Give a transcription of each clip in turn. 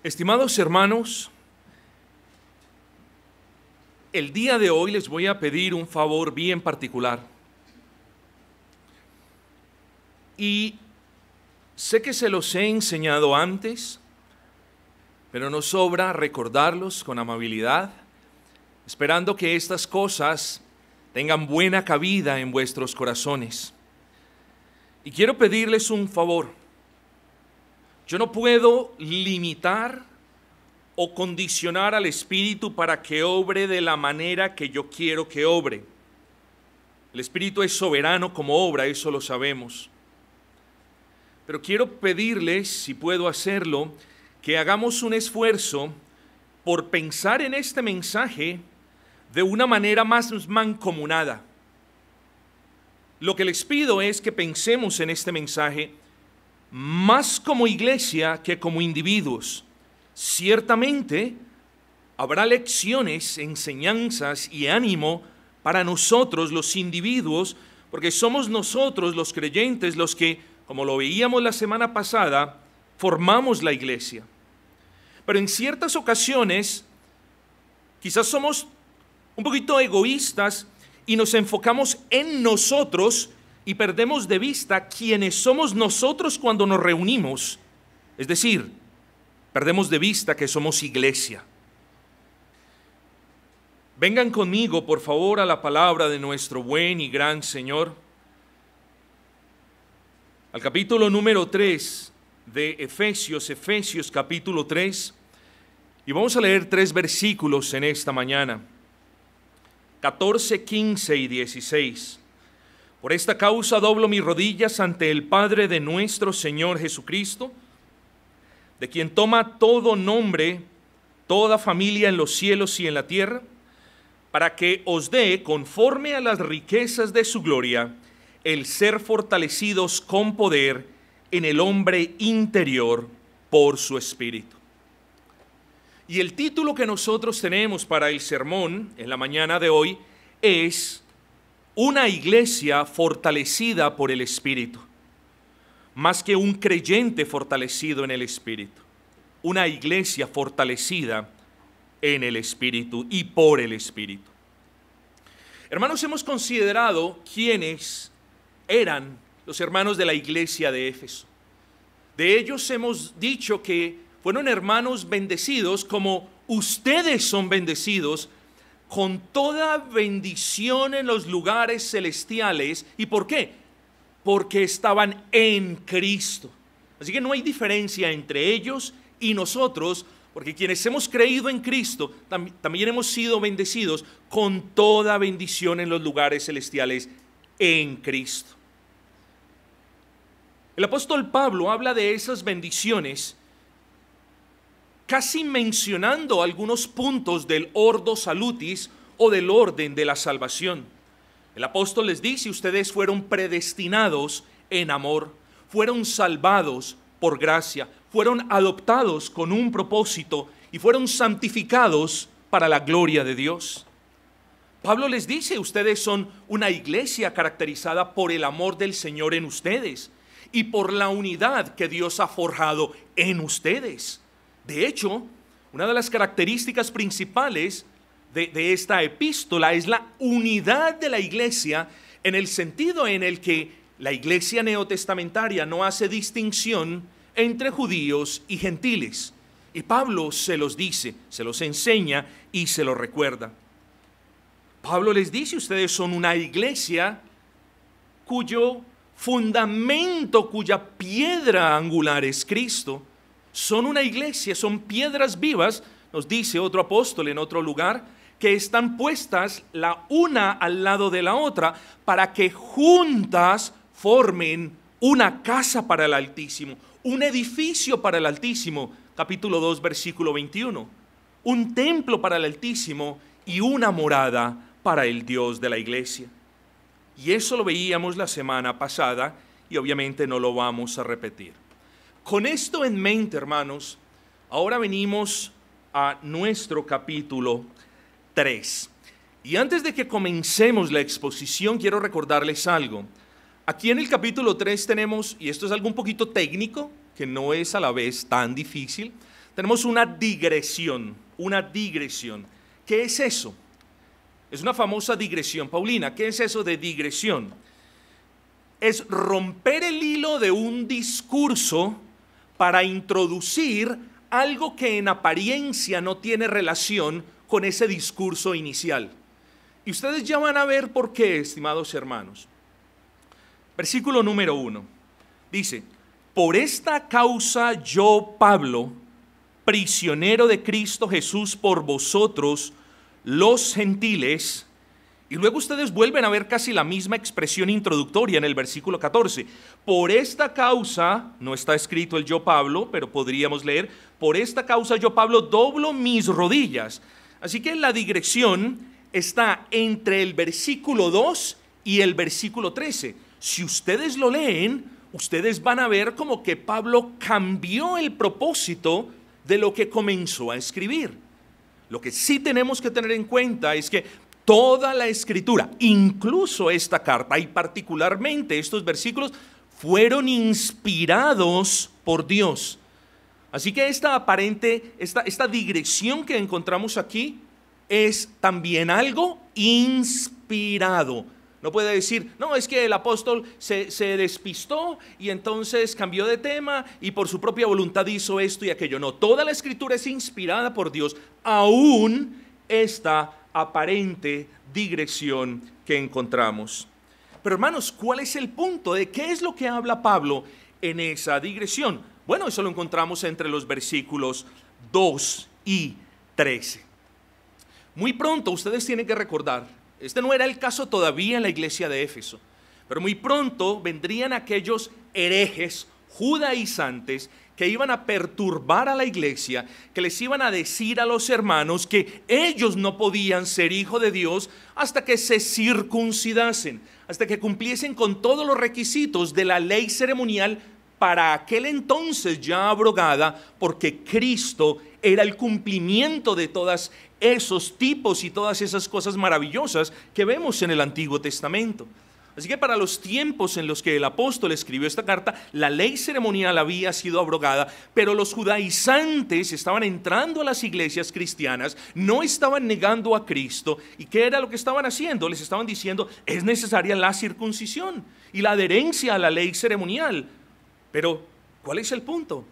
Estimados hermanos, el día de hoy les voy a pedir un favor bien particular. Y sé que se los he enseñado antes, pero no sobra recordarlos con amabilidad, esperando que estas cosas tengan buena cabida en vuestros corazones. Y quiero pedirles un favor. Yo no puedo limitar o condicionar al Espíritu para que obre de la manera que yo quiero que obre. El Espíritu es soberano como obra, eso lo sabemos. Pero quiero pedirles, si puedo hacerlo, que hagamos un esfuerzo por pensar en este mensaje de una manera más mancomunada. Lo que les pido es que pensemos en este mensaje más como iglesia que como individuos. Ciertamente habrá lecciones, enseñanzas y ánimo para nosotros los individuos, porque somos nosotros los creyentes los que, como lo veíamos la semana pasada, formamos la iglesia. Pero en ciertas ocasiones quizás somos un poquito egoístas y nos enfocamos en nosotros y perdemos de vista quiénes somos nosotros cuando nos reunimos. Es decir, perdemos de vista que somos iglesia. Vengan conmigo, por favor, a la palabra de nuestro buen y gran Señor. Al capítulo número 3 de Efesios capítulo 3. Y vamos a leer 3 versículos en esta mañana. 14, 15 y 16. Por esta causa doblo mis rodillas ante el Padre de nuestro Señor Jesucristo, de quien toma todo nombre, toda familia en los cielos y en la tierra, para que os dé, conforme a las riquezas de su gloria, el ser fortalecidos con poder en el hombre interior por su Espíritu. Y el título que nosotros tenemos para el sermón en la mañana de hoy es una iglesia fortalecida por el Espíritu, más que un creyente fortalecido en el Espíritu. Una iglesia fortalecida en el Espíritu y por el Espíritu. Hermanos, hemos considerado quiénes eran los hermanos de la iglesia de Éfeso. De ellos hemos dicho que fueron hermanos bendecidos como ustedes son bendecidos, con toda bendición en los lugares celestiales. ¿Y por qué? Porque estaban en Cristo. Así que no hay diferencia entre ellos y nosotros, porque quienes hemos creído en Cristo también hemos sido bendecidos con toda bendición en los lugares celestiales en Cristo. El apóstol Pablo habla de esas bendiciones casi mencionando algunos puntos del ordo salutis o del orden de la salvación. El apóstol les dice: ustedes fueron predestinados en amor, fueron salvados por gracia, fueron adoptados con un propósito y fueron santificados para la gloria de Dios. Pablo les dice: ustedes son una iglesia caracterizada por el amor del Señor en ustedes y por la unidad que Dios ha forjado en ustedes. De hecho, una de las características principales de esta epístola es la unidad de la iglesia, en el sentido en el que la iglesia neotestamentaria no hace distinción entre judíos y gentiles. Y Pablo se los dice, se los enseña y se los recuerda. Pablo les dice: ustedes son una iglesia cuyo fundamento, cuya piedra angular es Cristo. Son una iglesia, son piedras vivas, nos dice otro apóstol en otro lugar, que están puestas la una al lado de la otra para que juntas formen una casa para el Altísimo, un edificio para el Altísimo, capítulo 2, versículo 21, un templo para el Altísimo y una morada para el Dios de la iglesia. Y eso lo veíamos la semana pasada y obviamente no lo vamos a repetir. Con esto en mente, hermanos, ahora venimos a nuestro capítulo 3. Y antes de que comencemos la exposición, quiero recordarles algo. Aquí en el capítulo 3 tenemos, y esto es algo un poquito técnico, que no es a la vez tan difícil, tenemos una digresión, una digresión. ¿Qué es eso? Es una famosa digresión. Paulina, ¿qué es eso de digresión? Es romper el hilo de un discurso para introducir algo que en apariencia no tiene relación con ese discurso inicial. Y ustedes ya van a ver por qué, estimados hermanos. Versículo número 1. Dice, por esta causa yo, Pablo, prisionero de Cristo Jesús por vosotros, los gentiles. Y luego ustedes vuelven a ver casi la misma expresión introductoria en el versículo 14. Por esta causa, no está escrito el yo Pablo, pero podríamos leer, por esta causa yo Pablo doblo mis rodillas. Así que la digresión está entre el versículo 2 y el versículo 13. Si ustedes lo leen, ustedes van a ver como que Pablo cambió el propósito de lo que comenzó a escribir. Lo que sí tenemos que tener en cuenta es que toda la escritura, incluso esta carta y particularmente estos versículos, fueron inspirados por Dios. Así que esta digresión que encontramos aquí es también algo inspirado. No puede decir, no, es que el apóstol se despistó y entonces cambió de tema y por su propia voluntad hizo esto y aquello. No, toda la escritura es inspirada por Dios, aún esta aparente digresión que encontramos. Pero hermanos, ¿cuál es el punto? ¿De qué es lo que habla Pablo en esa digresión? Bueno, eso lo encontramos entre los versículos 2 y 13. Muy pronto ustedes tienen que recordar, este no era el caso todavía en la iglesia de Éfeso, pero muy pronto vendrían aquellos herejes judaizantes que iban a perturbar a la iglesia, que les iban a decir a los hermanos que ellos no podían ser hijo de Dios hasta que se circuncidasen, hasta que cumpliesen con todos los requisitos de la ley ceremonial para aquel entonces ya abrogada, porque Cristo era el cumplimiento de todos esos tipos y todas esas cosas maravillosas que vemos en el Antiguo Testamento. Así que para los tiempos en los que el apóstol escribió esta carta, la ley ceremonial había sido abrogada, pero los judaizantes estaban entrando a las iglesias cristianas, no estaban negando a Cristo. ¿Y qué era lo que estaban haciendo? Les estaban diciendo, es necesaria la circuncisión y la adherencia a la ley ceremonial. Pero, ¿cuál es el punto?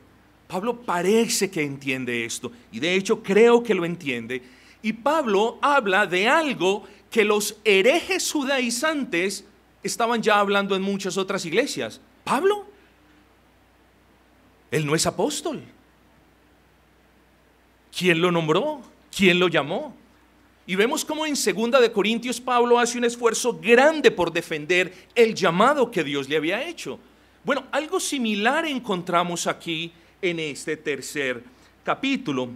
Pablo parece que entiende esto, y de hecho creo que lo entiende. Y Pablo habla de algo que los herejes judaizantes estaban ya hablando en muchas otras iglesias. ¿Pablo? Él no es apóstol. ¿Quién lo nombró? ¿Quién lo llamó? Y vemos cómo en 2 de Corintios Pablo hace un esfuerzo grande por defender el llamado que Dios le había hecho. Bueno, algo similar encontramos aquí en este tercer capítulo.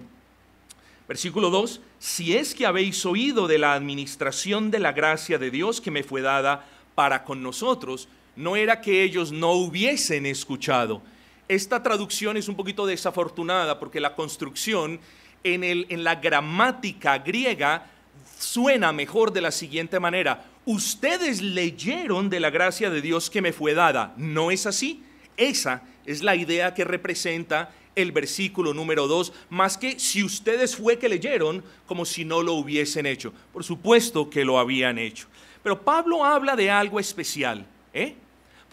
Versículo 2, si es que habéis oído de la administración de la gracia de Dios que me fue dada para con nosotros, no era que ellos no hubiesen escuchado. Esta traducción es un poquito desafortunada porque la construcción en la gramática griega suena mejor de la siguiente manera: ustedes leyeron de la gracia de Dios que me fue dada. ¿No es así? Esa es la idea que representa el versículo número 2, más que si ustedes fue que leyeron, como si no lo hubiesen hecho. Por supuesto que lo habían hecho. Pero Pablo habla de algo especial,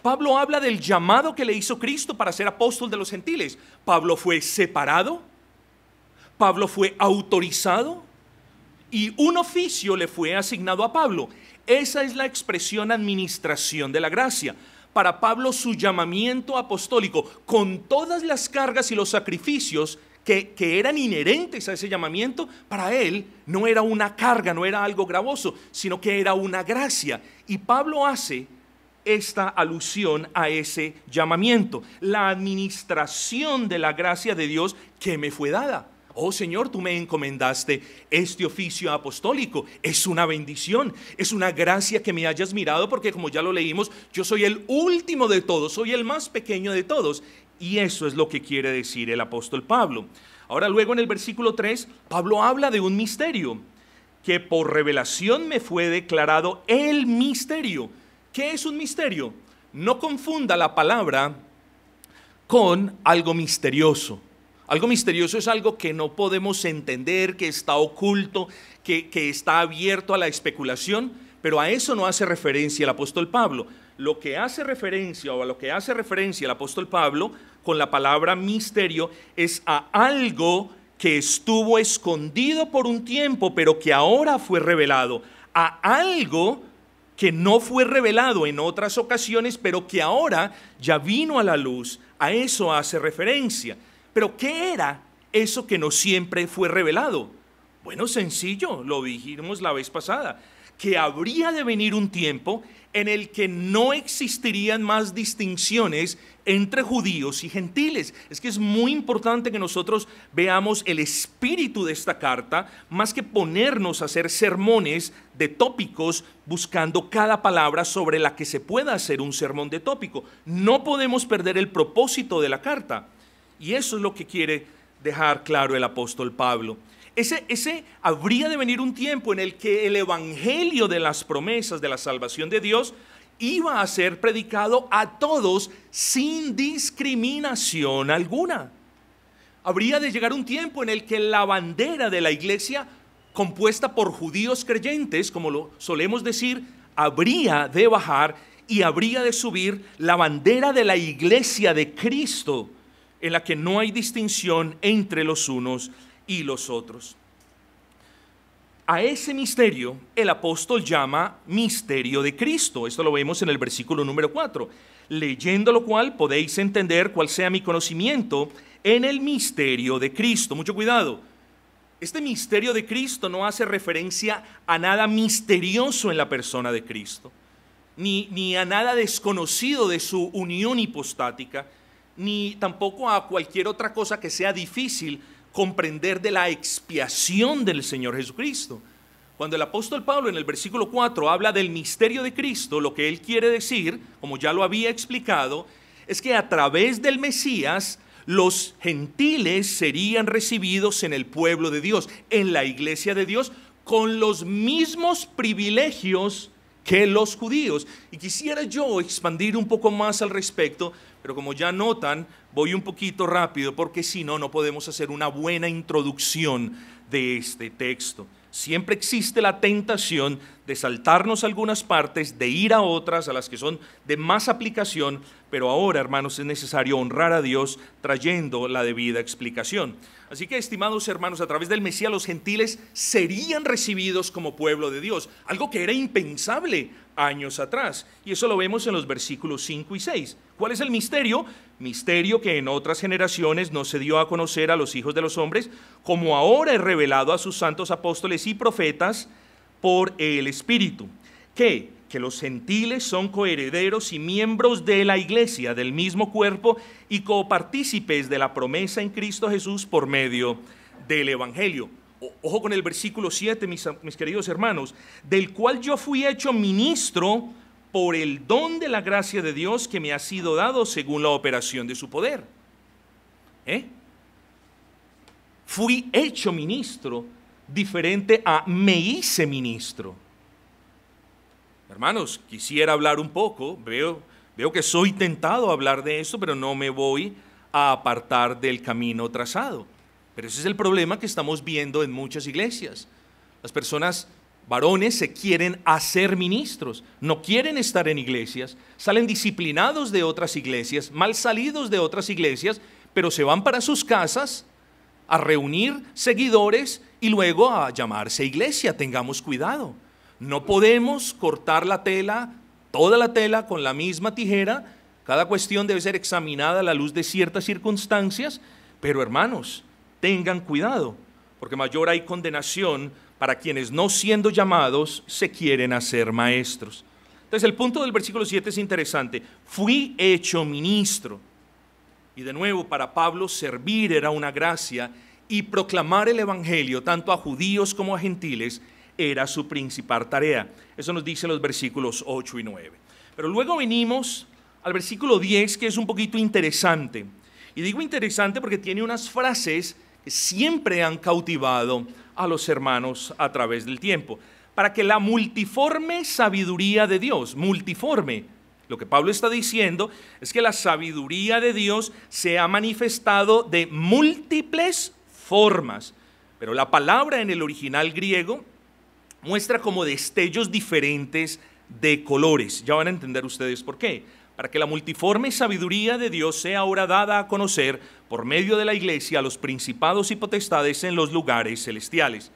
Pablo habla del llamado que le hizo Cristo para ser apóstol de los gentiles. Pablo fue separado, Pablo fue autorizado y un oficio le fue asignado a Pablo. Esa es la expresión administración de la gracia. Para Pablo, su llamamiento apostólico, con todas las cargas y los sacrificios que eran inherentes a ese llamamiento, para él no era una carga, no era algo gravoso, sino que era una gracia. Y Pablo hace esta alusión a ese llamamiento, la administración de la gracia de Dios que me fue dada. Oh Señor, tú me encomendaste este oficio apostólico. Es una bendición, es una gracia que me hayas mirado, porque como ya lo leímos, yo soy el último de todos, soy el más pequeño de todos. Y eso es lo que quiere decir el apóstol Pablo. Ahora luego en el versículo 3, Pablo habla de un misterio, que por revelación me fue declarado el misterio. ¿Qué es un misterio? No confunda la palabra con algo misterioso. Algo misterioso es algo que no podemos entender, que está oculto, que está abierto a la especulación, pero a eso no hace referencia el apóstol Pablo. Lo que hace referencia, o a lo que hace referencia el apóstol Pablo con la palabra misterio, es a algo que estuvo escondido por un tiempo, pero que ahora fue revelado, a algo que no fue revelado en otras ocasiones, pero que ahora ya vino a la luz. A eso hace referencia. Pero ¿qué era eso que no siempre fue revelado? Bueno, sencillo, lo dijimos la vez pasada, que habría de venir un tiempo en el que no existirían más distinciones entre judíos y gentiles. Es que es muy importante que nosotros veamos el espíritu de esta carta, más que ponernos a hacer sermones de tópicos buscando cada palabra sobre la que se pueda hacer un sermón de tópico. No podemos perder el propósito de la carta. Y eso es lo que quiere dejar claro el apóstol Pablo. Ese habría de venir un tiempo en el que el evangelio de las promesas de la salvación de Dios iba a ser predicado a todos sin discriminación alguna. Habría de llegar un tiempo en el que la bandera de la iglesia, compuesta por judíos creyentes, como lo solemos decir, habría de bajar y habría de subir la bandera de la iglesia de Cristo, en la que no hay distinción entre los unos y los otros. A ese misterio el apóstol llama misterio de Cristo. Esto lo vemos en el versículo número 4. Leyendo lo cual podéis entender cuál sea mi conocimiento en el misterio de Cristo. Mucho cuidado. Este misterio de Cristo no hace referencia a nada misterioso en la persona de Cristo, ni a nada desconocido de su unión hipostática, ni tampoco a cualquier otra cosa que sea difícil comprender de la expiación del Señor Jesucristo. Cuando el apóstol Pablo en el versículo 4 habla del misterio de Cristo, lo que él quiere decir, como ya lo había explicado, es que a través del Mesías los gentiles serían recibidos en el pueblo de Dios, en la iglesia de Dios, con los mismos privilegios que los judíos. Y quisiera yo expandir un poco más al respecto, pero como ya notan, voy un poquito rápido porque si no, no podemos hacer una buena introducción de este texto. Siempre existe la tentación de saltarnos algunas partes, de ir a otras, a las que son de más aplicación, pero ahora, hermanos, es necesario honrar a Dios trayendo la debida explicación. Así que, estimados hermanos, a través del Mesías los gentiles serían recibidos como pueblo de Dios, algo que era impensable años atrás. Y eso lo vemos en los versículos 5 y 6. ¿Cuál es el misterio? Misterio que en otras generaciones no se dio a conocer a los hijos de los hombres, como ahora es revelado a sus santos apóstoles y profetas por el Espíritu. Que los gentiles son coherederos y miembros de la iglesia, del mismo cuerpo, y copartícipes de la promesa en Cristo Jesús por medio del Evangelio. Ojo con el versículo 7, mis queridos hermanos, del cual yo fui hecho ministro por el don de la gracia de Dios que me ha sido dado según la operación de su poder. Fui hecho ministro, diferente a me hice ministro. Hermanos, quisiera hablar un poco, veo que soy tentado a hablar de esto, pero no me voy a apartar del camino trazado. Pero ese es el problema que estamos viendo en muchas iglesias. Las personas, varones, se quieren hacer ministros, no quieren estar en iglesias, salen disciplinados de otras iglesias, mal salidos de otras iglesias, pero se van para sus casas a reunir seguidores y luego a llamarse iglesia. Tengamos cuidado. No podemos cortar la tela, toda la tela con la misma tijera. Cada cuestión debe ser examinada a la luz de ciertas circunstancias, pero hermanos, tengan cuidado, porque mayor hay condenación para quienes no siendo llamados se quieren hacer maestros. Entonces el punto del versículo 7 es interesante. Fui hecho ministro. Y de nuevo, para Pablo servir era una gracia y proclamar el evangelio tanto a judíos como a gentiles era su principal tarea. Eso nos dice los versículos 8 y 9. Pero luego venimos al versículo 10, que es un poquito interesante. Y digo interesante porque tiene unas frases que siempre han cautivado a los hermanos a través del tiempo. Para que la multiforme sabiduría de Dios, multiforme, Lo que Pablo está diciendo es que la sabiduría de Dios se ha manifestado de múltiples formas, pero la palabra en el original griego muestra como destellos diferentes de colores. Ya van a entender ustedes por qué. Para que la multiforme sabiduría de Dios sea ahora dada a conocer por medio de la iglesia a los principados y potestades en los lugares celestiales.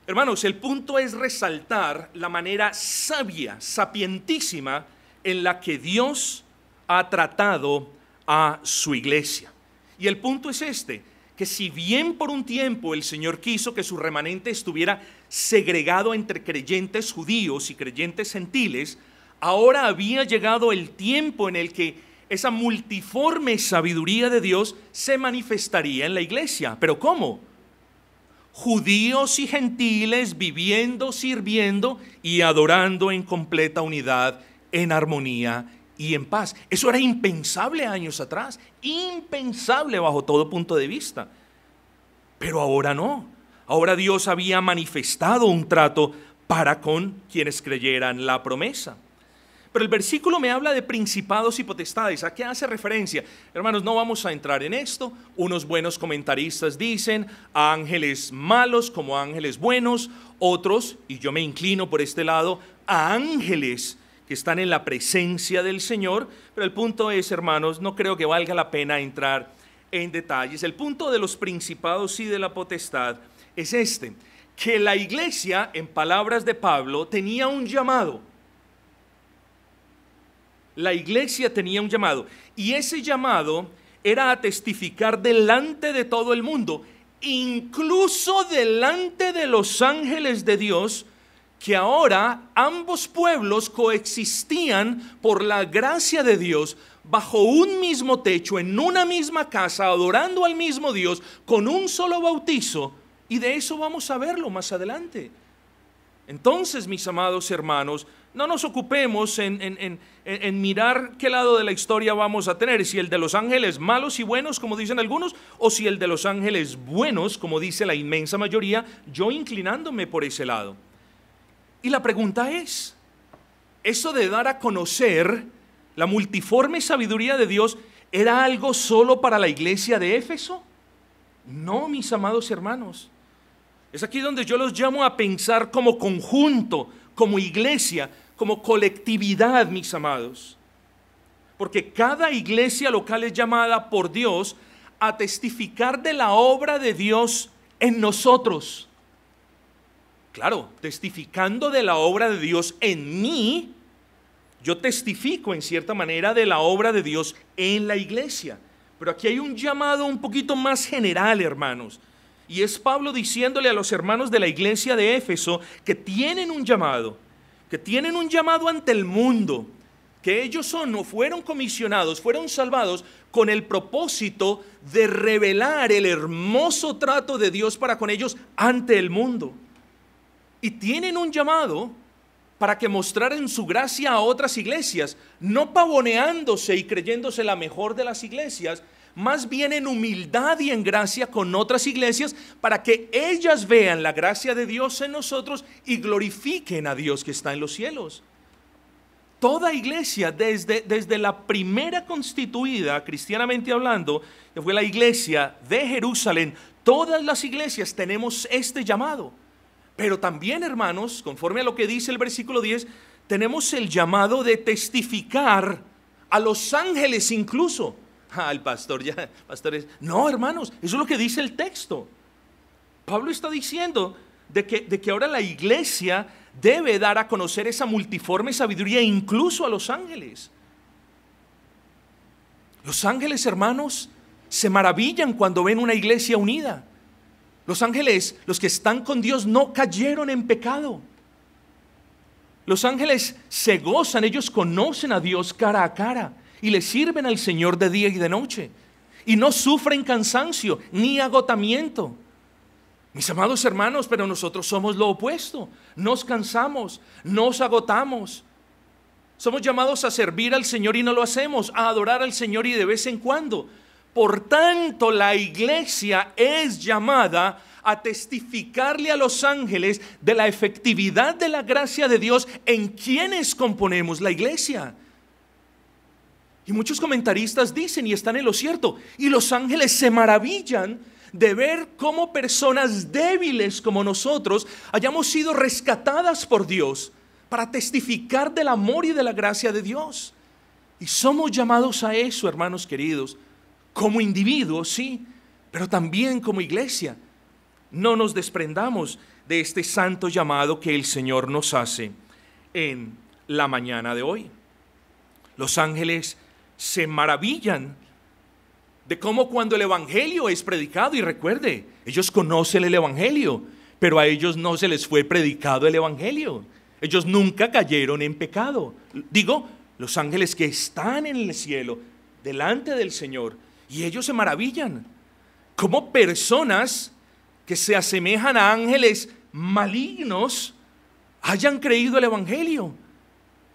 Hermanos, el punto es resaltar la manera sabia, sapientísima, en la que Dios ha tratado a su iglesia. Y el punto es este, que si bien por un tiempo el Señor quiso que su remanente estuviera segregado entre creyentes judíos y creyentes gentiles, ahora había llegado el tiempo en el que esa multiforme sabiduría de Dios se manifestaría en la iglesia. ¿Pero cómo? Judíos y gentiles viviendo, sirviendo y adorando en completa unidad, en armonía y en paz. Eso era impensable años atrás, impensable bajo todo punto de vista. Pero ahora no. Ahora Dios había manifestado un trato para con quienes creyeran la promesa. Pero el versículo me habla de principados y potestades. ¿A qué hace referencia? Hermanos, no vamos a entrar en esto. Unos buenos comentaristas dicen a ángeles malos como ángeles buenos. Otros, y yo me inclino por este lado, a ángeles que están en la presencia del Señor. Pero el punto es, hermanos, no creo que valga la pena entrar en detalles. El punto de los principados y de la potestad es este, que la iglesia, en palabras de Pablo, tenía un llamado. La iglesia tenía un llamado, y ese llamado era a testificar delante de todo el mundo, incluso delante de los ángeles de Dios, que ahora ambos pueblos coexistían por la gracia de Dios bajo un mismo techo, en una misma casa, adorando al mismo Dios, con un solo bautizo, y de eso vamos a verlo más adelante. Entonces, mis amados hermanos, no nos ocupemos en mirar qué lado de la historia vamos a tener, si el de los ángeles malos y buenos, como dicen algunos, o si el de los ángeles buenos, como dice la inmensa mayoría, yo inclinándome por ese lado. Y la pregunta es, ¿eso de dar a conocer la multiforme sabiduría de Dios era algo solo para la iglesia de Éfeso? No, mis amados hermanos. Es aquí donde yo los llamo a pensar como conjunto, como iglesia, como colectividad, mis amados. Porque cada iglesia local es llamada por Dios a testificar de la obra de Dios en nosotros. Claro, testificando de la obra de Dios en mí, yo testifico en cierta manera de la obra de Dios en la iglesia. Pero aquí hay un llamado un poquito más general, hermanos. Y es Pablo diciéndole a los hermanos de la iglesia de Éfeso que tienen un llamado ante el mundo, que ellos son o fueron comisionados, fueron salvados con el propósito de revelar el hermoso trato de Dios para con ellos ante el mundo. Y tienen un llamado para que mostraran su gracia a otras iglesias, no pavoneándose y creyéndose la mejor de las iglesias, más bien en humildad y en gracia con otras iglesias, para que ellas vean la gracia de Dios en nosotros y glorifiquen a Dios que está en los cielos. Toda iglesia, desde la primera constituida, cristianamente hablando, que fue la iglesia de Jerusalén, todas las iglesias tenemos este llamado. Pero también, hermanos, conforme a lo que dice el versículo 10, tenemos el llamado de testificar a los ángeles incluso. El pastor ya, pastores, no, hermanos, eso es lo que dice el texto. Pablo está diciendo de que ahora la iglesia debe dar a conocer esa multiforme sabiduría incluso a los ángeles. Los ángeles, hermanos, se maravillan cuando ven una iglesia unida. Los ángeles, los que están con Dios, no cayeron en pecado. Los ángeles se gozan, ellos conocen a Dios cara a cara y le sirven al Señor de día y de noche. Y no sufren cansancio ni agotamiento. Mis amados hermanos, pero nosotros somos lo opuesto. Nos cansamos, nos agotamos. Somos llamados a servir al Señor y no lo hacemos, a adorar al Señor y de vez en cuando. Por tanto, la iglesia es llamada a testificarle a los ángeles de la efectividad de la gracia de Dios en quienes componemos la iglesia. Y muchos comentaristas dicen, y están en lo cierto, y los ángeles se maravillan de ver cómo personas débiles como nosotros hayamos sido rescatadas por Dios para testificar del amor y de la gracia de Dios. Y somos llamados a eso, hermanos queridos, como individuos, sí, pero también como iglesia. No nos desprendamos de este santo llamado que el Señor nos hace en la mañana de hoy. Los ángeles se maravillan de cómo cuando el evangelio es predicado, y recuerde, ellos conocen el evangelio, pero a ellos no se les fue predicado el evangelio. Ellos nunca cayeron en pecado. Digo, los ángeles que están en el cielo, delante del Señor, y ellos se maravillan como personas que se asemejan a ángeles malignos hayan creído el evangelio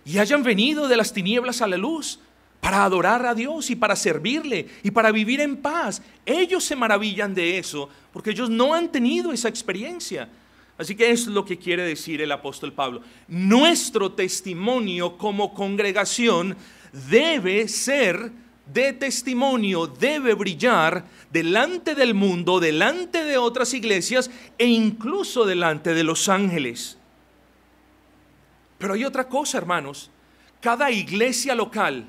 y hayan venido de las tinieblas a la luz para adorar a Dios y para servirle y para vivir en paz. Ellos se maravillan de eso porque ellos no han tenido esa experiencia. Así que eso es lo que quiere decir el apóstol Pablo. Nuestro testimonio como congregación debe ser de testimonio, debe brillar delante del mundo, delante de otras iglesias e incluso delante de los ángeles. Pero hay otra cosa, hermanos. Cada iglesia local,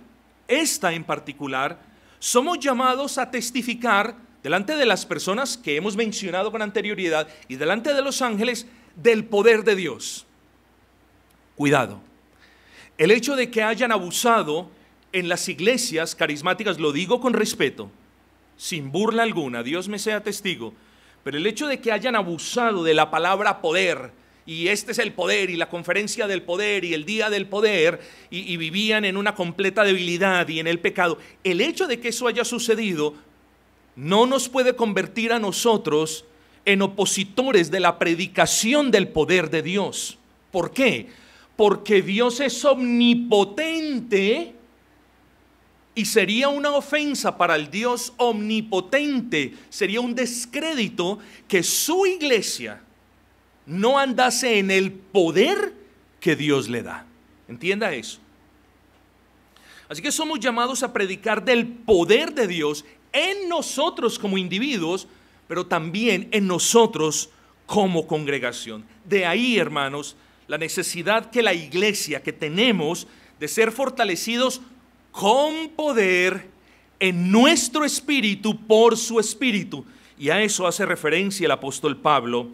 esta en particular, somos llamados a testificar delante de las personas que hemos mencionado con anterioridad y delante de los ángeles del poder de Dios. Cuidado. El hecho de que hayan abusado en las iglesias carismáticas, lo digo con respeto, sin burla alguna, Dios me sea testigo, pero el hecho de que hayan abusado de la palabra poder, y este es el poder, y la conferencia del poder, y el día del poder, y vivían en una completa debilidad y en el pecado, el hecho de que eso haya sucedido no nos puede convertir a nosotros en opositores de la predicación del poder de Dios. ¿Por qué? Porque Dios es omnipotente. Y sería una ofensa para el Dios omnipotente, sería un descrédito que su iglesia no andase en el poder que Dios le da. Entienda eso. Así que somos llamados a predicar del poder de Dios en nosotros como individuos, pero también en nosotros como congregación. De ahí, hermanos, la necesidad que la iglesia, que tenemos de ser fortalecidos con poder en nuestro espíritu por su espíritu. Y a eso hace referencia el apóstol Pablo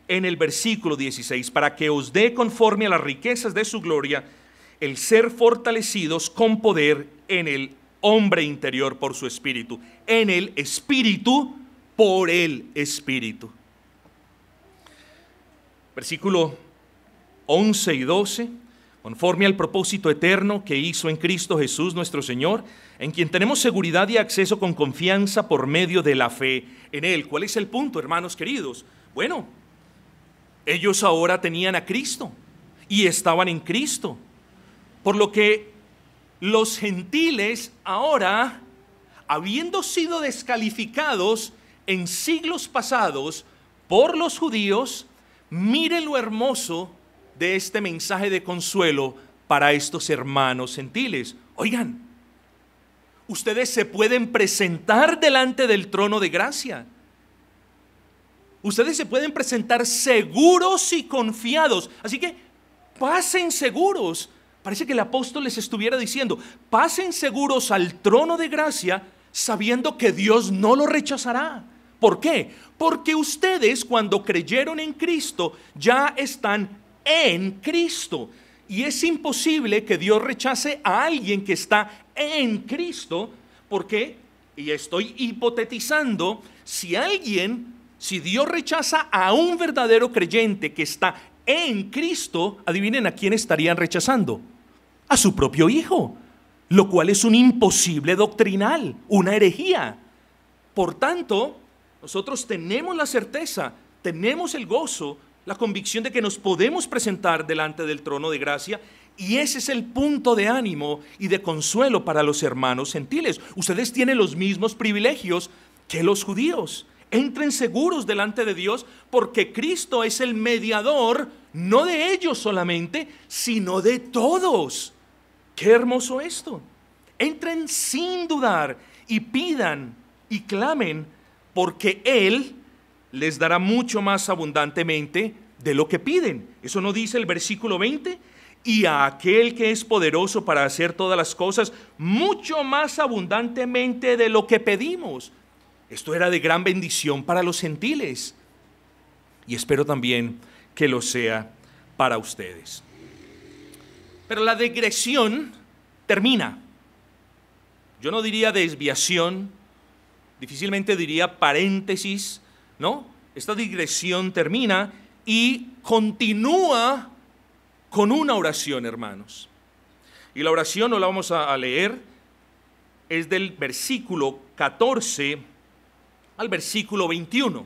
en el versículo 16, para que os dé conforme a las riquezas de su gloria el ser fortalecidos con poder en el hombre interior por su espíritu, en el espíritu por el espíritu. Versículo 11 y 12. Conforme al propósito eterno que hizo en Cristo Jesús nuestro Señor, en quien tenemos seguridad y acceso con confianza por medio de la fe en Él. ¿Cuál es el punto, hermanos queridos? Bueno, ellos ahora tenían a Cristo y estaban en Cristo, por lo que los gentiles ahora, habiendo sido descalificados en siglos pasados por los judíos, miren lo hermoso de este mensaje de consuelo para estos hermanos gentiles. Oigan, ustedes se pueden presentar delante del trono de gracia. Ustedes se pueden presentar seguros y confiados. Así que pasen seguros. Parece que el apóstol les estuviera diciendo, pasen seguros al trono de gracia sabiendo que Dios no lo rechazará. ¿Por qué? Porque ustedes, cuando creyeron en Cristo, ya están en Cristo, y es imposible que Dios rechace a alguien que está en Cristo. ¿Por qué? Y estoy hipotetizando, si Dios rechaza a un verdadero creyente que está en Cristo, adivinen a quién estarían rechazando: a su propio Hijo, lo cual es un imposible doctrinal, una herejía. Por tanto, nosotros tenemos la certeza, tenemos el gozo, la convicción de que nos podemos presentar delante del trono de gracia, y ese es el punto de ánimo y de consuelo para los hermanos gentiles. Ustedes tienen los mismos privilegios que los judíos. Entren seguros delante de Dios porque Cristo es el mediador, no de ellos solamente, sino de todos. Qué hermoso esto. Entren sin dudar y pidan y clamen, porque Él les dará mucho más abundantemente de lo que piden. ¿Eso no dice el versículo 20? Y a aquel que es poderoso para hacer todas las cosas mucho más abundantemente de lo que pedimos. Esto era de gran bendición para los gentiles, y espero también que lo sea para ustedes. Pero la digresión termina. Yo no diría desviación, difícilmente diría paréntesis, ¿no? Esta digresión termina y continúa con una oración, hermanos. Y la oración no la vamos a leer, es del versículo 14 al versículo 21.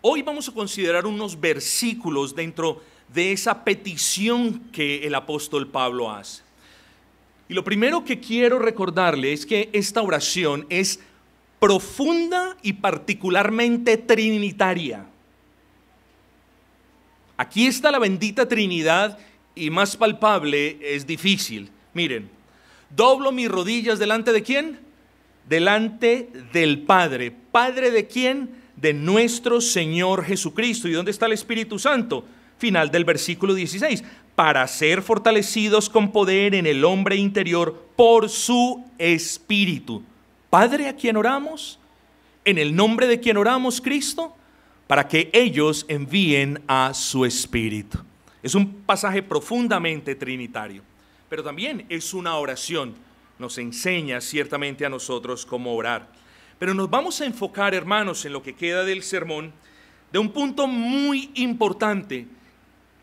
Hoy vamos a considerar unos versículos dentro de esa petición que el apóstol Pablo hace. Y lo primero que quiero recordarle es que esta oración es profunda y particularmente trinitaria. Aquí está la bendita Trinidad, y más palpable es difícil. Miren, doblo mis rodillas delante de ¿quién? Delante del Padre. ¿Padre de quién? De nuestro Señor Jesucristo. ¿Y dónde está el Espíritu Santo? Final del versículo 16. Para ser fortalecidos con poder en el hombre interior por su Espíritu. Padre, ¿a quién oramos? En el nombre de quien oramos, Cristo, para que ellos envíen a su Espíritu. Es un pasaje profundamente trinitario, pero también es una oración. Nos enseña ciertamente a nosotros cómo orar. Pero nos vamos a enfocar, hermanos, en lo que queda del sermón, de un punto muy importante.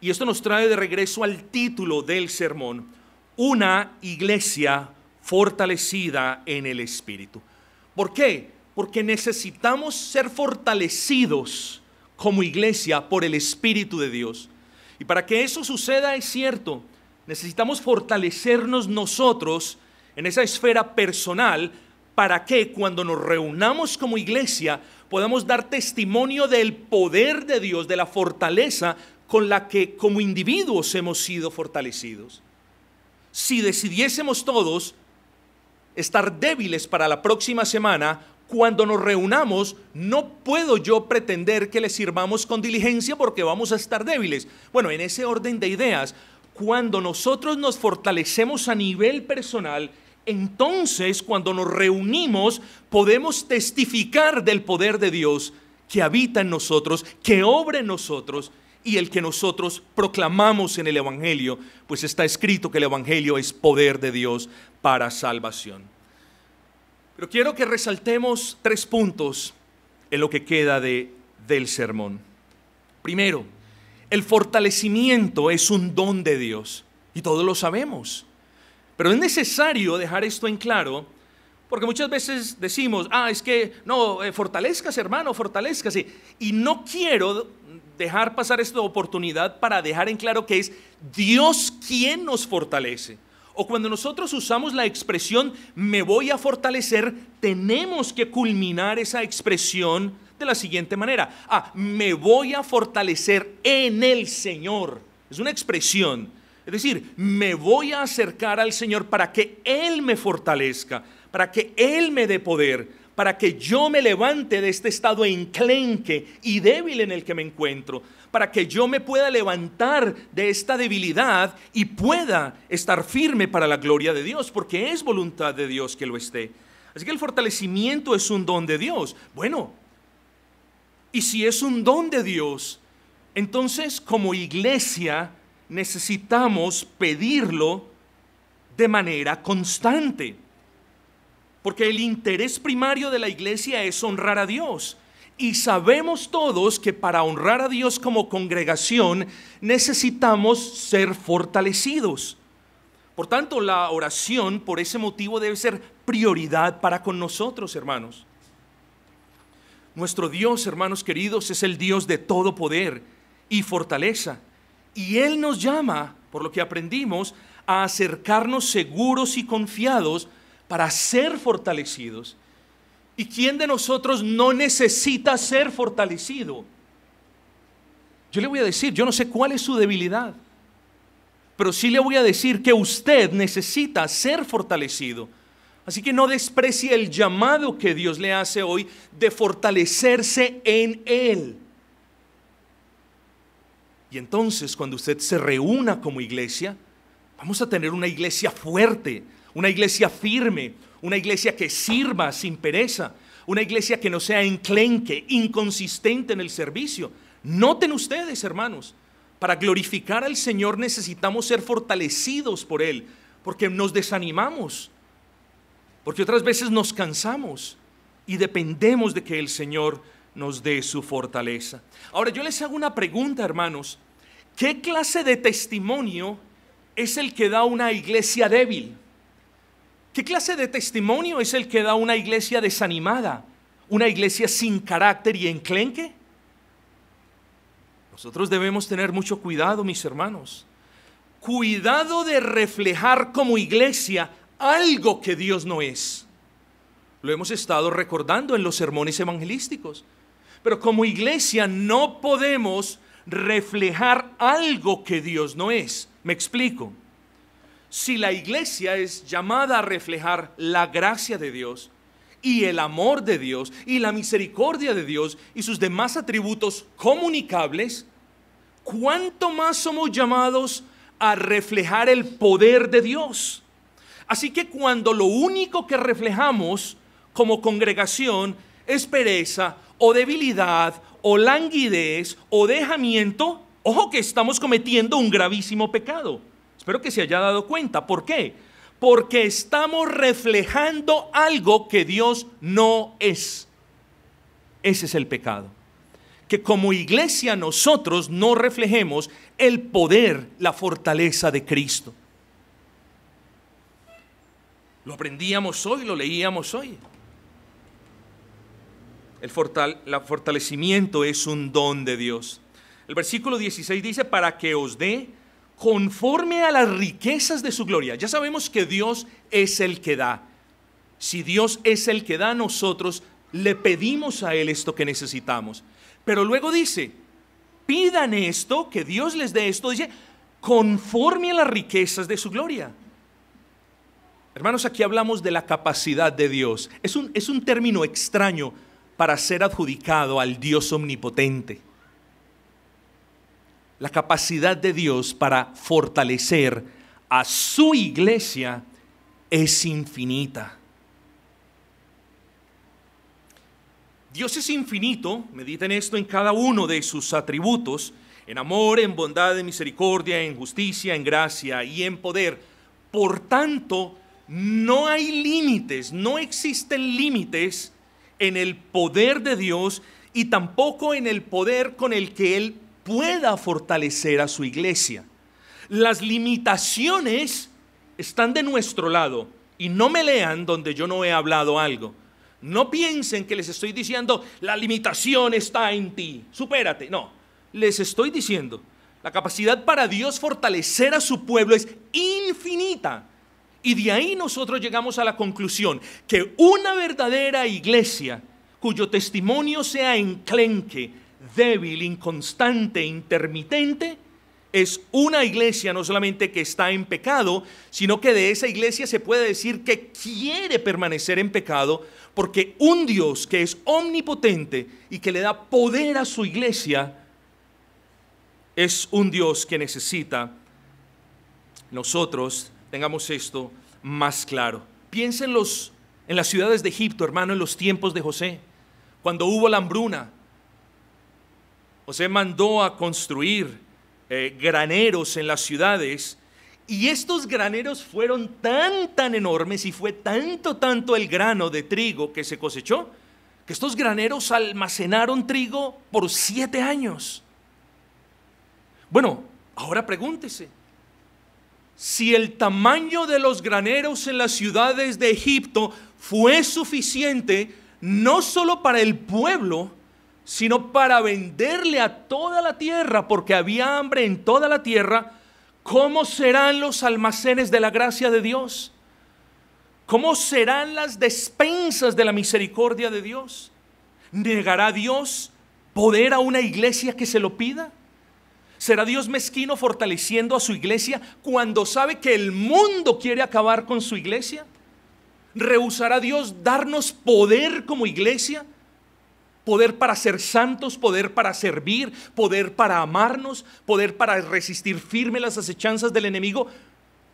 Y esto nos trae de regreso al título del sermón: una iglesia fortalecida en el Espíritu. ¿Por qué? Porque necesitamos ser fortalecidos como iglesia por el Espíritu de Dios. Y para que eso suceda, es cierto, necesitamos fortalecernos nosotros en esa esfera personal, para que cuando nos reunamos como iglesia podamos dar testimonio del poder de Dios, de la fortaleza con la que como individuos hemos sido fortalecidos. Si decidiésemos todos estar débiles para la próxima semana, cuando nos reunamos, no puedo yo pretender que le sirvamos con diligencia porque vamos a estar débiles. Bueno, en ese orden de ideas, cuando nosotros nos fortalecemos a nivel personal, entonces cuando nos reunimos podemos testificar del poder de Dios que habita en nosotros, que obra en nosotros, y el que nosotros proclamamos en el Evangelio, pues está escrito que el Evangelio es poder de Dios para salvación. Pero quiero que resaltemos 3 puntos en lo que queda del sermón. Primero, el fortalecimiento es un don de Dios, y todos lo sabemos. Pero es necesario dejar esto en claro, porque muchas veces decimos, es que no, fortalézcase, hermano, fortalézcase. Y no quiero dejar pasar esta oportunidad para dejar en claro que es Dios quien nos fortalece. O cuando nosotros usamos la expresión me voy a fortalecer, tenemos que culminar esa expresión de la siguiente manera: me voy a fortalecer en el Señor. Es una expresión, es decir, me voy a acercar al Señor para que Él me fortalezca, para que Él me dé poder, para que yo me levante de este estado enclenque y débil en el que me encuentro, para que yo me pueda levantar de esta debilidad y pueda estar firme para la gloria de Dios, porque es voluntad de Dios que lo esté. Así que el fortalecimiento es un don de Dios. Bueno, y si es un don de Dios, entonces como iglesia necesitamos pedirlo de manera constante. Porque el interés primario de la iglesia es honrar a Dios. Y sabemos todos que para honrar a Dios como congregación necesitamos ser fortalecidos. Por tanto, la oración por ese motivo debe ser prioridad para con nosotros, hermanos. Nuestro Dios, hermanos queridos, es el Dios de todo poder y fortaleza. Y Él nos llama, por lo que aprendimos, a acercarnos seguros y confiados para ser fortalecidos. ¿Y quién de nosotros no necesita ser fortalecido? Yo le voy a decir, yo no sé cuál es su debilidad, pero sí le voy a decir que usted necesita ser fortalecido. Así que no desprecie el llamado que Dios le hace hoy de fortalecerse en Él. Y entonces, cuando usted se reúna como iglesia, vamos a tener una iglesia fuerte, una iglesia firme, una iglesia que sirva sin pereza, una iglesia que no sea enclenque, inconsistente en el servicio. Noten ustedes, hermanos, para glorificar al Señor necesitamos ser fortalecidos por Él, porque nos desanimamos, porque otras veces nos cansamos y dependemos de que el Señor nos dé su fortaleza. Ahora yo les hago una pregunta, hermanos. ¿Qué clase de testimonio es el que da una iglesia débil? ¿Qué clase de testimonio es el que da una iglesia desanimada? ¿Una iglesia sin carácter y enclenque? Nosotros debemos tener mucho cuidado, mis hermanos. Cuidado de reflejar como iglesia algo que Dios no es. Lo hemos estado recordando en los sermones evangelísticos. Pero como iglesia no podemos reflejar algo que Dios no es. Me explico. Si la iglesia es llamada a reflejar la gracia de Dios y el amor de Dios y la misericordia de Dios y sus demás atributos comunicables, ¿cuánto más somos llamados a reflejar el poder de Dios? Así que cuando lo único que reflejamos como congregación es pereza o debilidad o languidez o dejamiento, ojo que estamos cometiendo un gravísimo pecado. Espero que se haya dado cuenta. ¿Por qué? Porque estamos reflejando algo que Dios no es. Ese es el pecado. Que como iglesia nosotros no reflejemos el poder, la fortaleza de Cristo. Lo aprendíamos hoy, lo leíamos hoy. El fortalecimiento es un don de Dios. El versículo 16 dice, para que os dé conforme a las riquezas de su gloria. Ya sabemos que Dios es el que da. Si Dios es el que da, nosotros le pedimos a Él esto que necesitamos. Pero luego dice, pidan esto, que Dios les dé esto, dice, conforme a las riquezas de su gloria. Hermanos, aquí hablamos de la capacidad de Dios. Es un término extraño para ser adjudicado al Dios omnipotente. La capacidad de Dios para fortalecer a su iglesia es infinita. Dios es infinito, mediten esto, en cada uno de sus atributos, en amor, en bondad, en misericordia, en justicia, en gracia y en poder. Por tanto, no hay límites, no existen límites en el poder de Dios y tampoco en el poder con el que Él pueda fortalecer a su iglesia. Las limitaciones están de nuestro lado y no me lean donde yo no he hablado algo. No piensen que les estoy diciendo la limitación está en ti, supérate. No, les estoy diciendo la capacidad para Dios fortalecer a su pueblo es infinita. Y de ahí nosotros llegamos a la conclusión que una verdadera iglesia cuyo testimonio sea enclenque, débil, inconstante, intermitente, es una iglesia no solamente que está en pecado, sino que de esa iglesia se puede decir que quiere permanecer en pecado, porque un Dios que es omnipotente y que le da poder a su iglesia, es un Dios que necesita nosotros tengamos esto más claro. Piensen en las ciudades de Egipto, hermano, en los tiempos de José, cuando hubo la hambruna. José mandó a construir graneros en las ciudades y estos graneros fueron tan enormes y fue tanto el grano de trigo que se cosechó que estos graneros almacenaron trigo por 7 años. Bueno, ahora pregúntese, si el tamaño de los graneros en las ciudades de Egipto fue suficiente no solo para el pueblo, sino para venderle a toda la tierra, porque había hambre en toda la tierra, ¿cómo serán los almacenes de la gracia de Dios? ¿Cómo serán las despensas de la misericordia de Dios? ¿Negará Dios poder a una iglesia que se lo pida? ¿Será Dios mezquino fortaleciendo a su iglesia cuando sabe que el mundo quiere acabar con su iglesia? ¿Rehusará Dios darnos poder como iglesia? Poder para ser santos, poder para servir, poder para amarnos, poder para resistir firme las acechanzas del enemigo.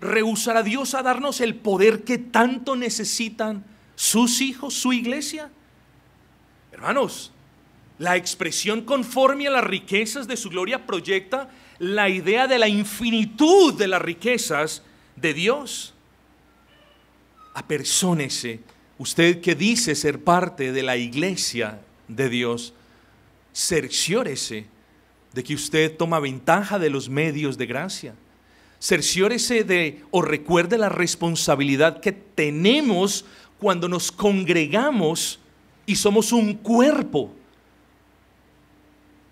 ¿Rehusará Dios a darnos el poder que tanto necesitan sus hijos, su iglesia? Hermanos, la expresión conforme a las riquezas de su gloria proyecta la idea de la infinitud de las riquezas de Dios. Apersónese, usted que dice ser parte de la iglesia de Dios, cerciórese de que usted toma ventaja de los medios de gracia. Cerciórese de o recuerde la responsabilidad que tenemos cuando nos congregamos y somos un cuerpo.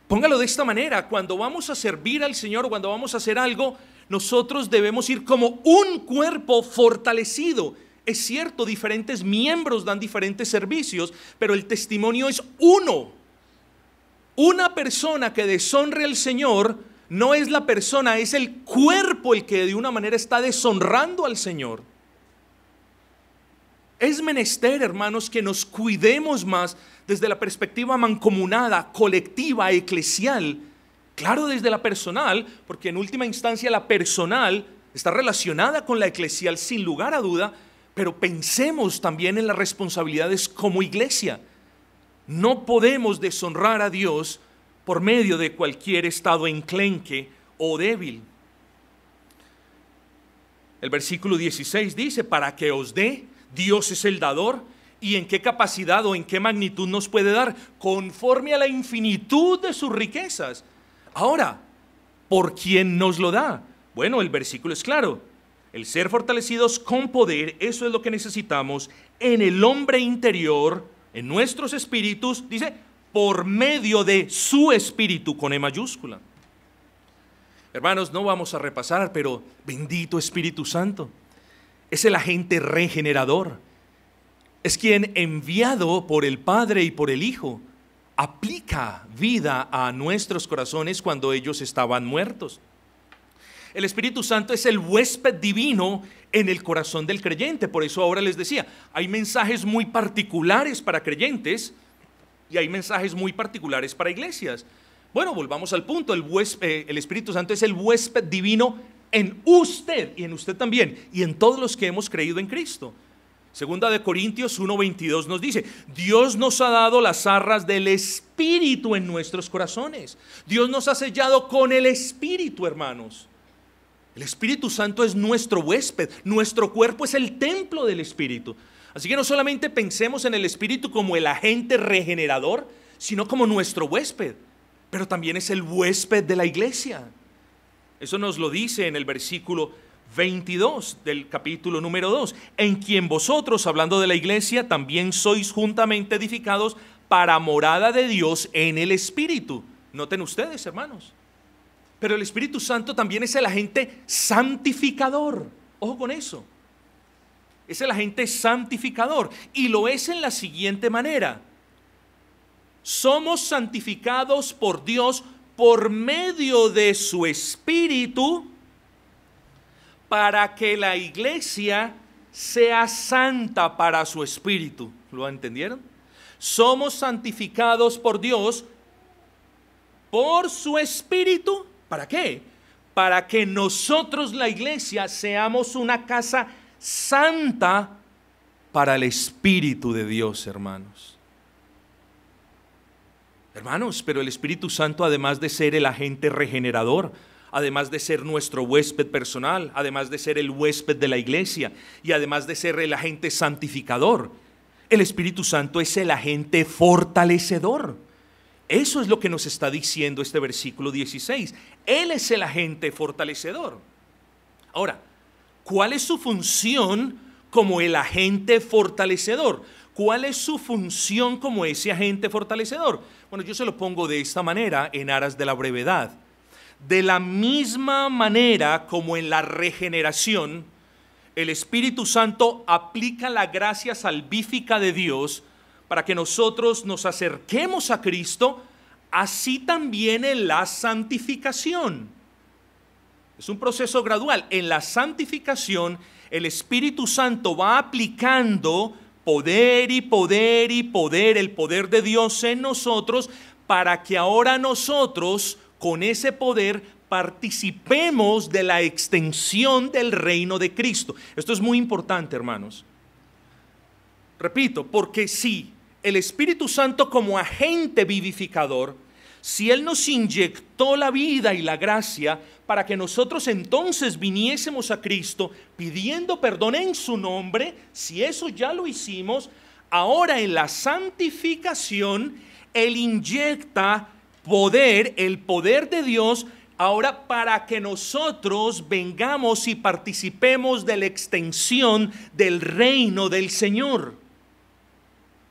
Póngalo de esta manera: cuando vamos a servir al Señor, cuando vamos a hacer algo, nosotros debemos ir como un cuerpo fortalecido. Es cierto, diferentes miembros dan diferentes servicios, pero el testimonio es uno. Una persona que deshonre al Señor no es la persona, es el cuerpo el que de una manera está deshonrando al Señor. Es menester, hermanos, que nos cuidemos más desde la perspectiva mancomunada, colectiva, eclesial. Claro, desde la personal, porque en última instancia la personal está relacionada con la eclesial sin lugar a duda, pero pensemos también en las responsabilidades como iglesia. No podemos deshonrar a Dios por medio de cualquier estado enclenque o débil. El versículo 16 dice: para que os dé, Dios es el dador. ¿Y en qué capacidad o en qué magnitud nos puede dar? Conforme a la infinitud de sus riquezas. Ahora, ¿por quién nos lo da? Bueno, el versículo es claro: el ser fortalecidos con poder. Eso es lo que necesitamos en el hombre interior, en nuestros espíritus, dice, por medio de su espíritu, con E mayúscula. Hermanos, no vamos a repasar, pero bendito Espíritu Santo es el agente regenerador. Es quien, enviado por el Padre y por el Hijo, aplica vida a nuestros corazones cuando ellos estaban muertos. El Espíritu Santo es el huésped divino en el corazón del creyente. Por eso ahora les decía, hay mensajes muy particulares para creyentes y hay mensajes muy particulares para iglesias. Bueno, volvamos al punto. El Espíritu Santo es el huésped divino en usted y en usted también y en todos los que hemos creído en Cristo. Segunda de Corintios 1:22 nos dice: Dios nos ha dado las arras del Espíritu en nuestros corazones. Dios nos ha sellado con el Espíritu, hermanos. El Espíritu Santo es nuestro huésped. Nuestro cuerpo es el templo del Espíritu. Así que no solamente pensemos en el Espíritu como el agente regenerador, sino como nuestro huésped. Pero también es el huésped de la iglesia. Eso nos lo dice en el versículo 22 del capítulo número 2, en quien vosotros, hablando de la iglesia, también sois juntamente edificados para morada de Dios en el Espíritu. Noten ustedes, hermanos. Pero el Espíritu Santo también es el agente santificador. Ojo con eso. Es el agente santificador. Y lo es en la siguiente manera: somos santificados por Dios por medio de su Espíritu, para que la iglesia sea santa para su Espíritu. ¿Lo entendieron? Somos santificados por Dios por su Espíritu. ¿Para qué? Para que nosotros, la iglesia, seamos una casa santa para el Espíritu de Dios, hermanos. Hermanos, pero el Espíritu Santo, además de ser el agente regenerador, además de ser nuestro huésped personal, además de ser el huésped de la iglesia y además de ser el agente santificador, el Espíritu Santo es el agente fortalecedor. Eso es lo que nos está diciendo este versículo 16. Él es el agente fortalecedor. Ahora, ¿cuál es su función como el agente fortalecedor? ¿Cuál es su función como ese agente fortalecedor? Bueno, yo se lo pongo de esta manera en aras de la brevedad. De la misma manera como en la regeneración, el Espíritu Santo aplica la gracia salvífica de Dios para que nosotros nos acerquemos a Cristo así también en la santificación. Es un proceso gradual. En la santificación, el Espíritu Santo va aplicando poder y poder y poder, el poder de Dios en nosotros, para que ahora nosotros, con ese poder, participemos de la extensión del reino de Cristo. Esto es muy importante, hermanos. Repito, porque si el Espíritu Santo como agente vivificador, si Él nos inyectó la vida y la gracia para que nosotros entonces viniésemos a Cristo pidiendo perdón en su nombre, si eso ya lo hicimos, ahora en la santificación Él inyecta poder, el poder de Dios, ahora para que nosotros vengamos y participemos de la extensión del reino del Señor.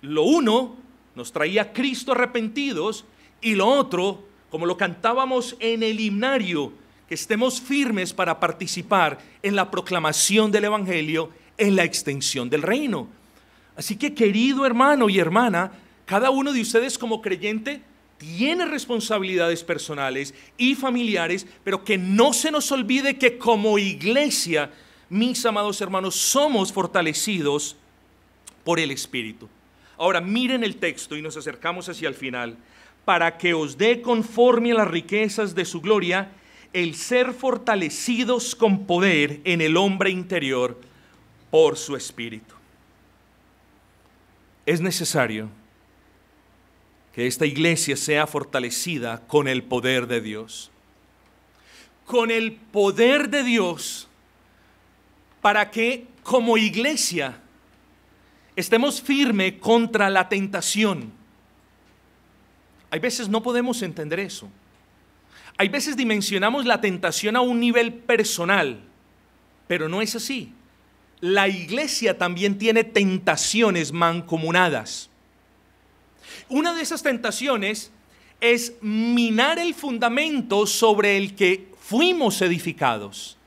Lo uno nos traía a Cristo arrepentidos, y lo otro, como lo cantábamos en el himnario, que estemos firmes para participar en la proclamación del Evangelio, en la extensión del reino. Así que, querido hermano y hermana, cada uno de ustedes como creyente tiene responsabilidades personales y familiares, pero que no se nos olvide que como iglesia, mis amados hermanos, somos fortalecidos por el Espíritu. Ahora miren el texto y nos acercamos hacia el final. Para que os dé conforme a las riquezas de su gloria, el ser fortalecidos con poder en el hombre interior por su Espíritu. Es necesario que esta iglesia sea fortalecida con el poder de Dios. Con el poder de Dios, para que como iglesia estemos firmes contra la tentación. Hay veces no podemos entender eso. Hay veces dimensionamos la tentación a un nivel personal, pero no es así. La iglesia también tiene tentaciones mancomunadas. Una de esas tentaciones es minar el fundamento sobre el que fuimos edificados.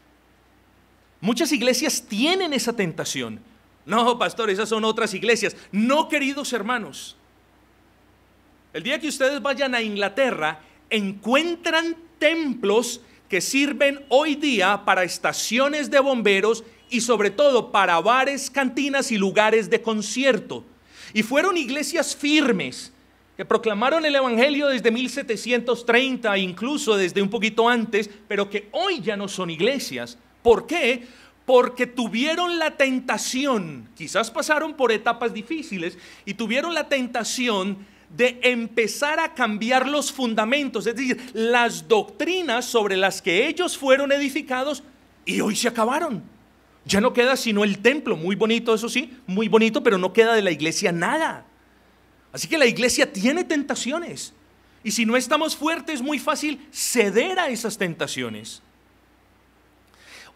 Muchas iglesias tienen esa tentación. No, pastor, esas son otras iglesias. No, queridos hermanos. El día que ustedes vayan a Inglaterra, encuentran templos que sirven hoy día para estaciones de bomberos y sobre todo para bares, cantinas y lugares de concierto. Y fueron iglesias firmes que proclamaron el Evangelio desde 1730, incluso desde un poquito antes, pero que hoy ya no son iglesias. ¿Por qué? Porque tuvieron la tentación, quizás pasaron por etapas difíciles y tuvieron la tentación de empezar a cambiar los fundamentos, es decir, las doctrinas sobre las que ellos fueron edificados, y hoy se acabaron. Ya no queda sino el templo, muy bonito, eso sí, muy bonito, pero no queda de la iglesia nada. Así que la iglesia tiene tentaciones, y si no estamos fuertes es muy fácil ceder a esas tentaciones.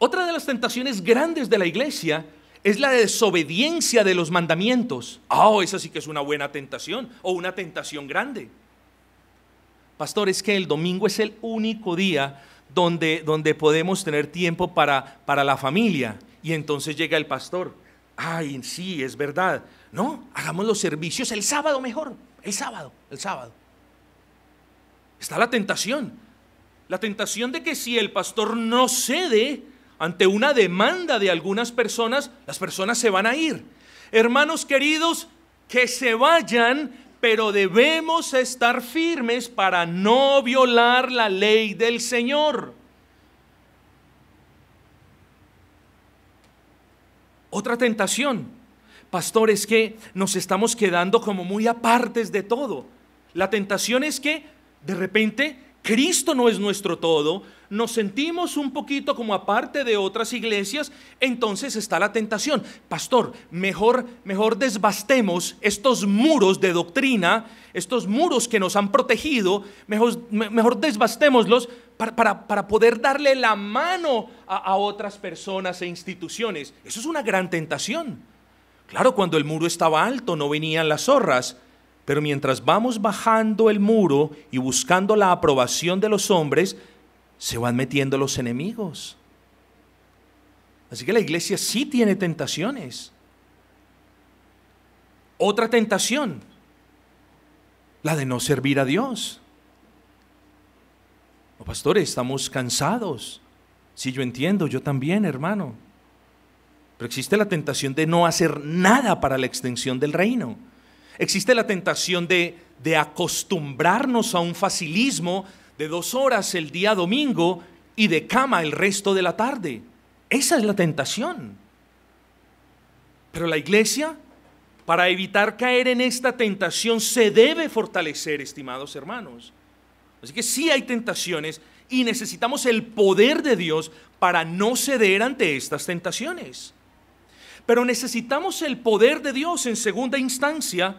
Otra de las tentaciones grandes de la iglesia es la desobediencia de los mandamientos. Esa sí que es una buena tentación, o una tentación grande. Pastor, es que el domingo es el único día donde podemos tener tiempo para la familia. Y entonces llega el pastor. Sí, es verdad. No, hagamos los servicios el sábado mejor. El sábado. Está la tentación de que si el pastor no cede ante una demanda de algunas personas, las personas se van a ir. Hermanos queridos, que se vayan, pero debemos estar firmes para no violar la ley del Señor. Otra tentación, pastor, es que nos estamos quedando como muy apartes de todo. La tentación es que de repente Cristo no es nuestro todo, nos sentimos un poquito como aparte de otras iglesias, entonces está la tentación. Pastor, mejor desbastemos estos muros de doctrina, estos muros que nos han protegido, mejor desbastémoslos para poder darle la mano a otras personas e instituciones. Eso es una gran tentación. Claro, cuando el muro estaba alto no venían las zorras, pero mientras vamos bajando el muro y buscando la aprobación de los hombres, se van metiendo los enemigos. Así que la iglesia sí tiene tentaciones. Otra tentación, la de no servir a Dios. pastor, estamos cansados. Sí, yo entiendo, yo también, hermano. Pero existe la tentación de no hacer nada para la extensión del reino. Existe la tentación de acostumbrarnos a un facilismo de 2 horas el día domingo y de cama el resto de la tarde. Esa es la tentación. Pero la iglesia, para evitar caer en esta tentación, se debe fortalecer, estimados hermanos. Así que sí hay tentaciones y necesitamos el poder de Dios para no ceder ante estas tentaciones. Pero necesitamos el poder de Dios en segunda instancia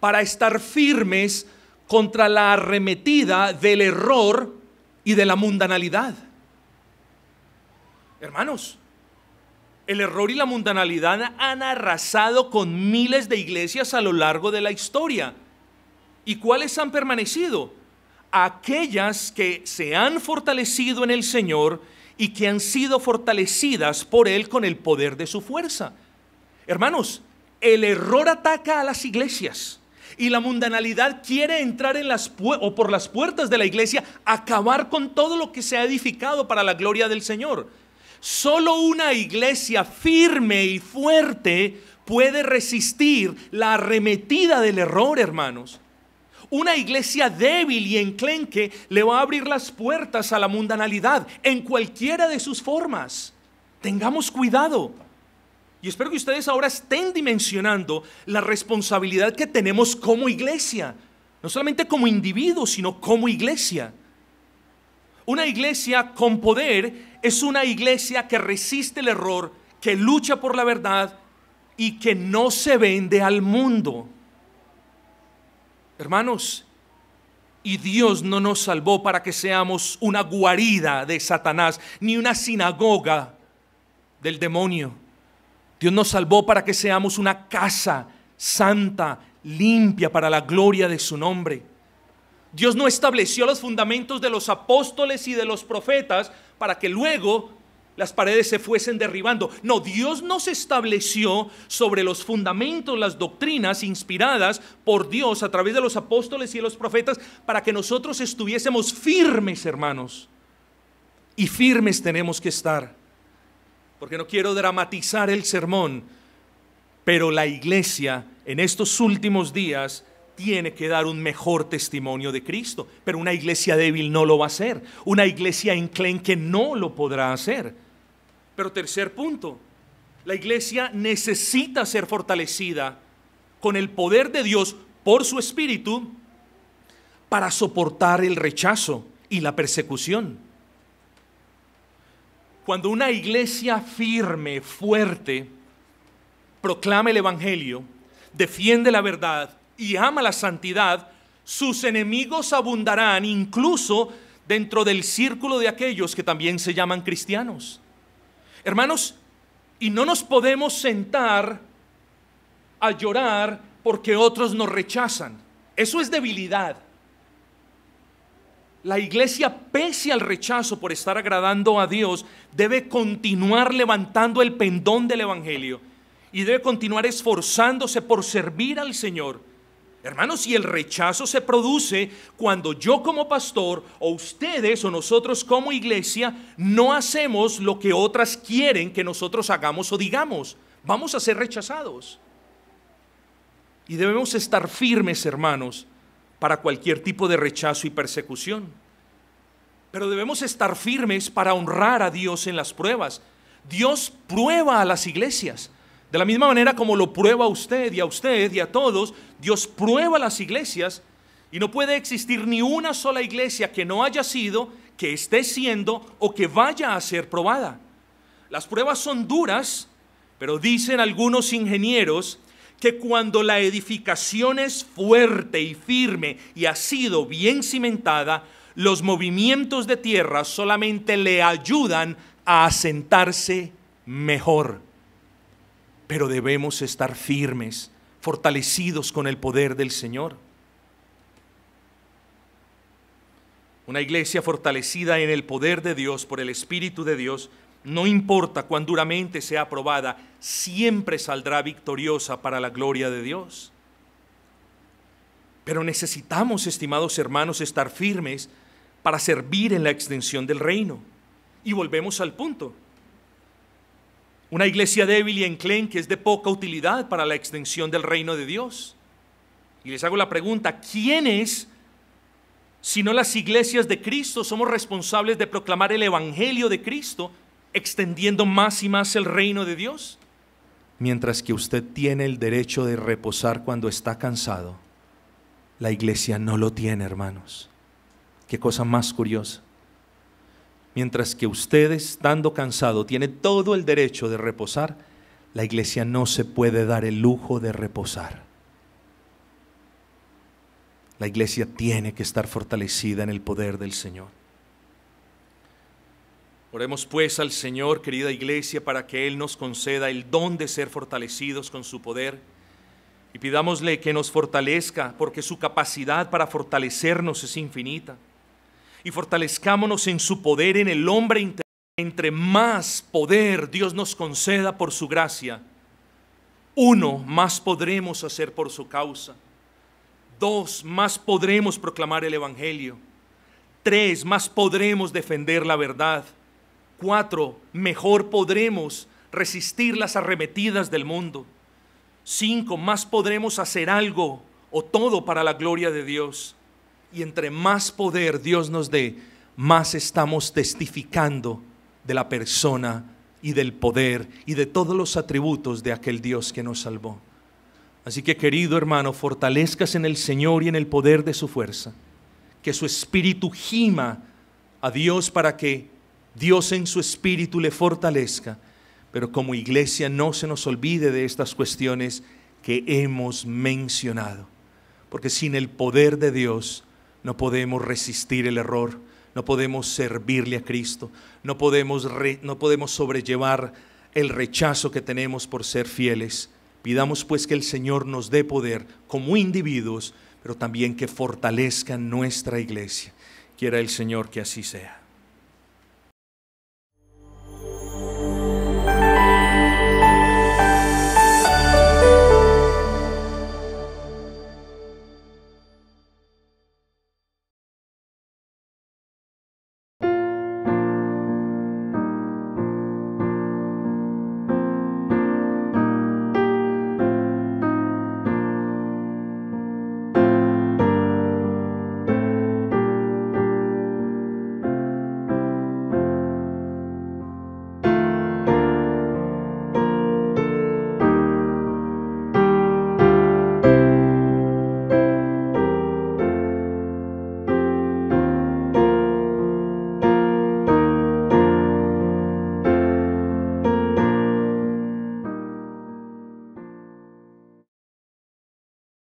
para estar firmes contra la arremetida del error y de la mundanalidad. Hermanos, el error y la mundanalidad han arrasado con miles de iglesias a lo largo de la historia. ¿Y cuáles han permanecido? Aquellas que se han fortalecido en el Señor y que han sido fortalecidas por Él con el poder de su fuerza. Hermanos, el error ataca a las iglesias y la mundanalidad quiere entrar por las puertas de la iglesia, acabar con todo lo que se ha edificado para la gloria del Señor. Solo una iglesia firme y fuerte puede resistir la arremetida del error, hermanos. Una iglesia débil y enclenque le va a abrir las puertas a la mundanalidad en cualquiera de sus formas. Tengamos cuidado. Y espero que ustedes ahora estén dimensionando la responsabilidad que tenemos como iglesia. No solamente como individuos, sino como iglesia. Una iglesia con poder es una iglesia que resiste el error, que lucha por la verdad y que no se vende al mundo. Hermanos, y Dios no nos salvó para que seamos una guarida de Satanás, ni una sinagoga del demonio. Dios nos salvó para que seamos una casa santa, limpia para la gloria de su nombre. Dios no estableció los fundamentos de los apóstoles y de los profetas para que luego las paredes se fuesen derribando. No, Dios nos estableció sobre los fundamentos, las doctrinas inspiradas por Dios a través de los apóstoles y de los profetas para que nosotros estuviésemos firmes, hermanos. Y firmes tenemos que estar. Porque no quiero dramatizar el sermón, pero la iglesia en estos últimos días tiene que dar un mejor testimonio de Cristo. Pero una iglesia débil no lo va a hacer. Una iglesia enclenque no lo podrá hacer. Pero tercer punto, la iglesia necesita ser fortalecida con el poder de Dios por su Espíritu para soportar el rechazo y la persecución. Cuando una iglesia firme, fuerte, proclama el Evangelio, defiende la verdad y ama la santidad, sus enemigos abundarán incluso dentro del círculo de aquellos que también se llaman cristianos. Hermanos, y no nos podemos sentar a llorar porque otros nos rechazan. Eso es debilidad. La iglesia, pese al rechazo por estar agradando a Dios, debe continuar levantando el pendón del Evangelio y debe continuar esforzándose por servir al Señor. Hermanos, y el rechazo se produce cuando yo como pastor, o ustedes o nosotros como iglesia, no hacemos lo que otras quieren que nosotros hagamos o digamos. Vamos a ser rechazados. Y debemos estar firmes, hermanos, para cualquier tipo de rechazo y persecución. Pero debemos estar firmes para honrar a Dios en las pruebas. Dios prueba a las iglesias. De la misma manera como lo prueba a usted y a todos, Dios prueba a las iglesias y no puede existir ni una sola iglesia que no haya sido, que esté siendo o que vaya a ser probada. Las pruebas son duras, pero dicen algunos ingenieros que cuando la edificación es fuerte y firme y ha sido bien cimentada, los movimientos de tierra solamente le ayudan a asentarse mejor. Pero debemos estar firmes, fortalecidos con el poder del Señor. Una iglesia fortalecida en el poder de Dios, por el Espíritu de Dios, no importa cuán duramente sea probada, siempre saldrá victoriosa para la gloria de Dios. Pero necesitamos, estimados hermanos, estar firmes para servir en la extensión del reino. Y volvemos al punto. Una iglesia débil y enclenque es de poca utilidad para la extensión del reino de Dios. Y les hago la pregunta, ¿quiénes, si no las iglesias de Cristo, somos responsables de proclamar el evangelio de Cristo, extendiendo más y más el reino de Dios? Mientras que usted tiene el derecho de reposar cuando está cansado, la iglesia no lo tiene, hermanos. Qué cosa más curiosa. Mientras que usted, estando cansado, tiene todo el derecho de reposar, la iglesia no se puede dar el lujo de reposar. La iglesia tiene que estar fortalecida en el poder del Señor. Oremos pues al Señor, querida iglesia, para que Él nos conceda el don de ser fortalecidos con su poder. Y pidámosle que nos fortalezca, porque su capacidad para fortalecernos es infinita. Y fortalezcámonos en su poder en el hombre interior. Entre más poder Dios nos conceda por su gracia, 1, más podremos hacer por su causa. 2, más podremos proclamar el evangelio. 3, más podremos defender la verdad. 4, mejor podremos resistir las arremetidas del mundo. 5, más podremos hacer algo o todo para la gloria de Dios. Y entre más poder Dios nos dé, más estamos testificando de la persona y del poder y de todos los atributos de aquel Dios que nos salvó. Así que, querido hermano, fortalezcas en el Señor y en el poder de su fuerza. Que su espíritu gima a Dios para que Dios en su espíritu le fortalezca. Pero como iglesia no se nos olvide de estas cuestiones que hemos mencionado. Porque sin el poder de Dios no podemos resistir el error, no podemos servirle a Cristo, no podemos sobrellevar el rechazo que tenemos por ser fieles. Pidamos pues que el Señor nos dé poder como individuos, pero también que fortalezca nuestra iglesia. Quiera el Señor que así sea.